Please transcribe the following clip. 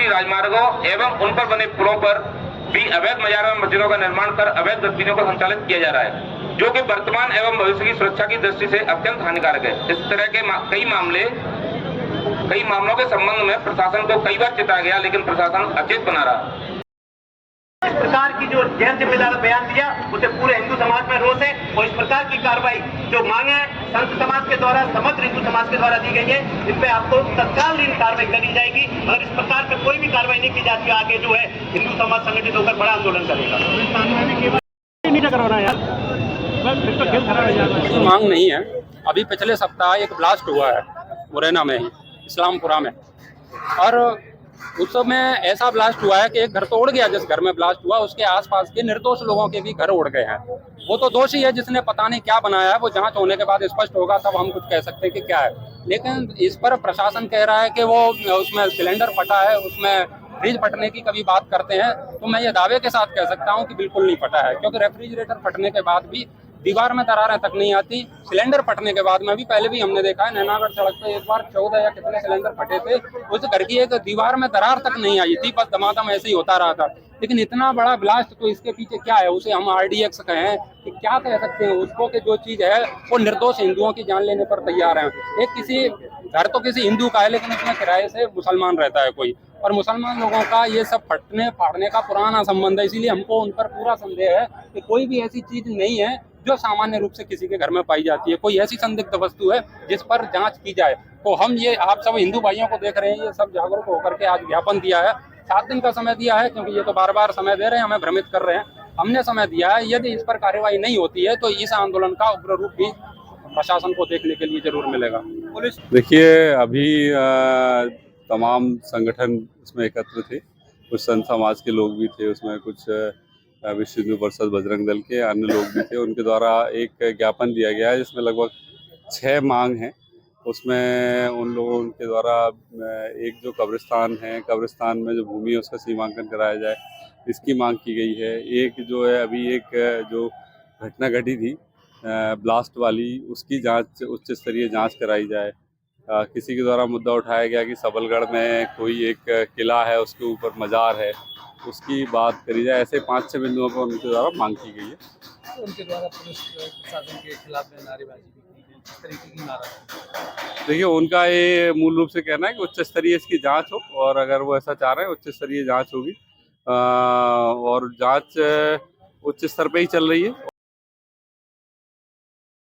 राष्ट्रीय राजमार्गों एवं उन पर बने पुलों पर भी अवैध मस्जिदों का निर्माण कर अवैध गतिविधियों को संचालित किया जा रहा है, जो कि वर्तमान एवं भविष्य की सुरक्षा की दृष्टि से अत्यंत हानिकारक है। इस तरह के कई मामलों के संबंध में प्रशासन को कई बार चेताया गया, लेकिन प्रशासन अचेत बना रहा। इस प्रकार की जो गैर जिम्मेदार बयान दिया उसे पूरे हिंदू समाज में रोष है और इस प्रकार की कार्रवाई जो मांगे संत समाज के द्वारा, समग्र हिंदू समाज के द्वारा दी गई है, इन पे आपको तत्कालीन कार्रवाई करी जाएगी। अगर इस प्रकार पे कोई भी कार्रवाई नहीं की जाती, आगे जो है हिंदू समाज संगठित होकर बड़ा आंदोलन करेगा। मांग नहीं है। अभी पिछले सप्ताह एक ब्लास्ट हुआ है मुरैना में ही, इस्लामपुरा में, और उस समय ऐसा ब्लास्ट हुआ है कि एक घर तो उड़ गया। जिस घर में ब्लास्ट हुआ उसके आसपास के निर्दोष लोगों के भी घर उड़ गए हैं। वो तो दोषी है, जिसने पता नहीं क्या बनाया है, वो जांच होने के बाद स्पष्ट होगा, तब हम कुछ कह सकते हैं कि क्या है। लेकिन इस पर प्रशासन कह रहा है कि वो उसमें सिलेंडर फटा है, उसमें फ्रिज फटने की कभी बात करते हैं, तो मैं ये दावे के साथ कह सकता हूँ कि बिल्कुल नहीं फटा है, क्योंकि रेफ्रिजरेटर फटने के बाद भी दीवार में दरारें तक नहीं आती। सिलेंडर फटने के बाद में भी पहले भी हमने देखा है, नैनागढ़ सड़क पे एक बार 14 या कितने सिलेंडर फटे थे, उस घर की एक दीवार में दरार तक नहीं आई थी, बस दमादम ऐसे ही होता रहा था। लेकिन इतना बड़ा ब्लास्ट, तो इसके पीछे क्या है? उसे हम RDX कहें कि क्या कह सकते हैं उसको, कि जो चीज है वो निर्दोष हिंदुओं की जान लेने पर तैयार है। एक किसी घर तो किसी हिंदू का है, लेकिन उसमें किराए से मुसलमान रहता है कोई, और मुसलमान लोगों का ये सब फटने फाड़ने का पुराना संबंध है। इसीलिए हमको उन पर पूरा संदेह है कि कोई भी ऐसी चीज नहीं है जो सामान्य रूप से किसी के घर में पाई जाती है। कोई ऐसी संदिग्ध वस्तु है जिस पर जांच की जाए। तो हम ये आप सब हिंदू भाइयों को देख रहे हैं, ये सब जागरूक होकर के आज ज्ञापन दिया है। 7 दिन का समय दिया है, क्योंकि ये तो बार बार समय दे रहे हैं, हमें भ्रमित कर रहे हैं। हमने समय दिया है, यदि इस पर कार्रवाई नहीं होती है तो इस आंदोलन का उग्र रूप भी प्रशासन को देखने के लिए जरूर मिलेगा। पुलिस देखिए, अभी तमाम संगठन इसमें एकत्र थे, कुछ संत समाज के लोग भी थे उसमें, कुछ विश्व हिंदू परिषद बजरंग दल के अन्य लोग भी थे। उनके द्वारा एक ज्ञापन दिया गया है जिसमें लगभग 6 मांग हैं। उसमें उन लोगों के द्वारा एक जो कब्रिस्तान है, कब्रिस्तान में जो भूमि है उसका सीमांकन कराया जाए, इसकी मांग की गई है। एक जो है अभी एक जो घटना घटी थी ब्लास्ट वाली, उसकी जांच, उच्च स्तरीय जांच कराई जाए। किसी के द्वारा मुद्दा उठाया गया कि सबलगढ़ में कोई एक किला है, उसके ऊपर मज़ार है, उसकी बात करी जाए। ऐसे 5-6 बिंदुओं पर उनके द्वारा मांग की गई है। उनके द्वारा पुलिस प्रशासन के खिलाफ में नारेबाजी भी की गई, किस तरीके की नारा? देखिए, उनका ये मूल रूप से कहना है कि उच्च स्तरीय इसकी जांच हो, और अगर वो ऐसा चाह रहे हैं उच्च स्तरीय जांच होगी, और जांच उच्च स्तर पे ही चल रही है।